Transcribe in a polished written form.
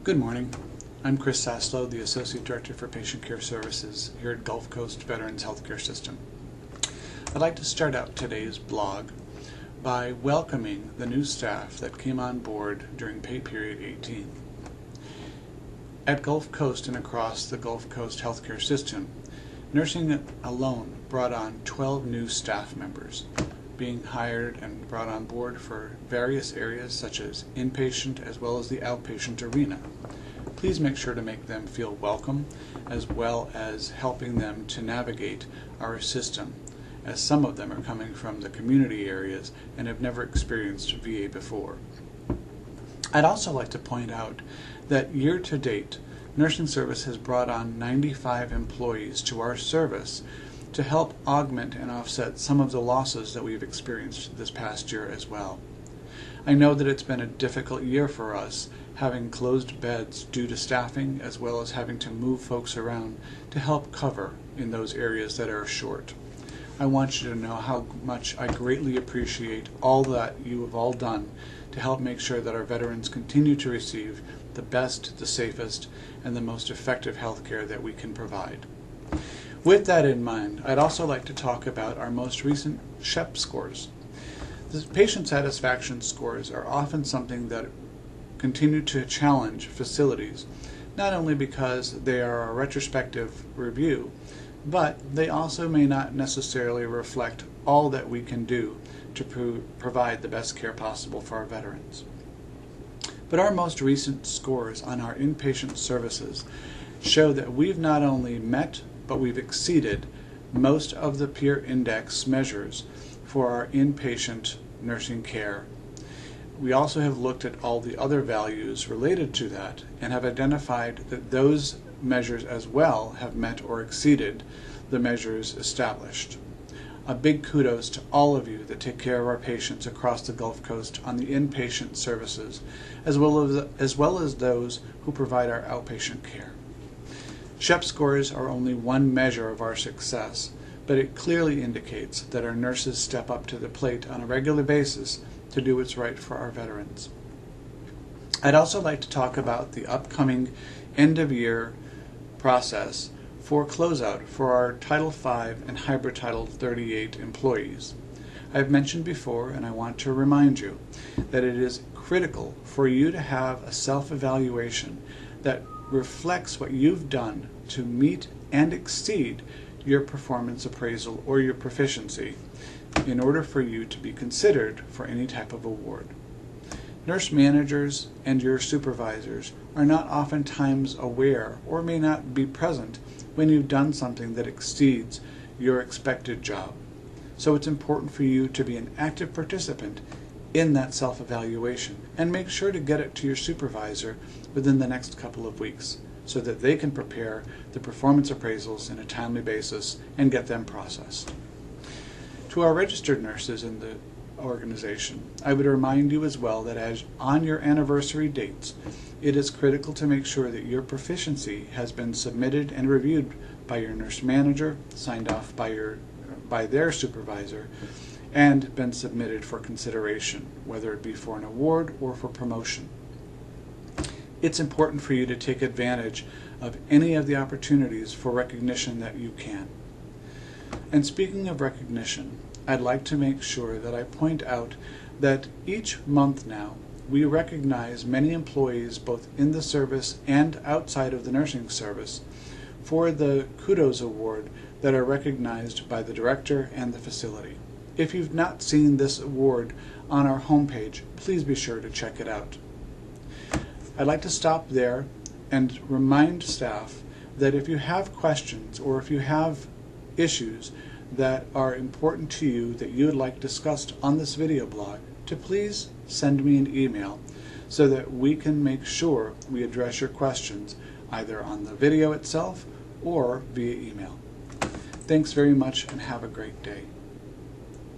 Good morning. I'm Chris Saslow, the Associate Director for Patient Care Services here at Gulf Coast Veterans Healthcare System. I'd like to start out today's blog by welcoming the new staff that came on board during pay period 18. At Gulf Coast and across the Gulf Coast Healthcare System, nursing alone brought on 12 new staff members, being hired and brought on board for various areas such as inpatient as well as the outpatient arena. Please make sure to make them feel welcome as well as helping them to navigate our system, as some of them are coming from the community areas and have never experienced VA before. I'd also like to point out that year to date, nursing service has brought on 95 employees to our service to help augment and offset some of the losses that we've experienced this past year as well. I know that it's been a difficult year for us, having closed beds due to staffing as well as having to move folks around to help cover in those areas that are short. I want you to know how much I greatly appreciate all that you have all done to help make sure that our veterans continue to receive the best, the safest, and the most effective health care that we can provide. With that in mind, I'd also like to talk about our most recent Sept scores. The patient satisfaction scores are often something that continue to challenge facilities, not only because they are a retrospective review, but they also may not necessarily reflect all that we can do to provide the best care possible for our veterans. But our most recent scores on our inpatient services show that we've not only met but we've exceeded most of the peer index measures for our inpatient nursing care. We also have looked at all the other values related to that and have identified that those measures as well have met or exceeded the measures established. A big kudos to all of you that take care of our patients across the Gulf Coast on the inpatient services, as well as those who provide our outpatient care. Sept scores are only one measure of our success, but it clearly indicates that our nurses step up to the plate on a regular basis to do what's right for our veterans. I'd also like to talk about the upcoming end-of-year process for closeout for our Title V and Hybrid Title 38 employees. I've mentioned before, and I want to remind you, that it is critical for you to have a self-evaluation that reflects what you've done to meet and exceed your performance appraisal or your proficiency in order for you to be considered for any type of award. Nurse managers and your supervisors are not oftentimes aware or may not be present when you've done something that exceeds your expected job. So it's important for you to be an active participant in that self-evaluation and make sure to get it to your supervisor within the next couple of weeks so that they can prepare the performance appraisals in a timely basis and get them processed. To our registered nurses in the organization, I would remind you as well that as on your anniversary dates, it is critical to make sure that your proficiency has been submitted and reviewed by your nurse manager, signed off by their supervisor, and been submitted for consideration, whether it be for an award or for promotion. It's important for you to take advantage of any of the opportunities for recognition that you can. And speaking of recognition, I'd like to make sure that I point out that each month now we recognize many employees both in the service and outside of the nursing service for the Kudos Award that are recognized by the director and the facility. If you've not seen this award on our homepage, please be sure to check it out. I'd like to stop there and remind staff that if you have questions or if you have issues that are important to you that you would like discussed on this video blog, to please send me an email so that we can make sure we address your questions either on the video itself or via email. Thanks very much and have a great day.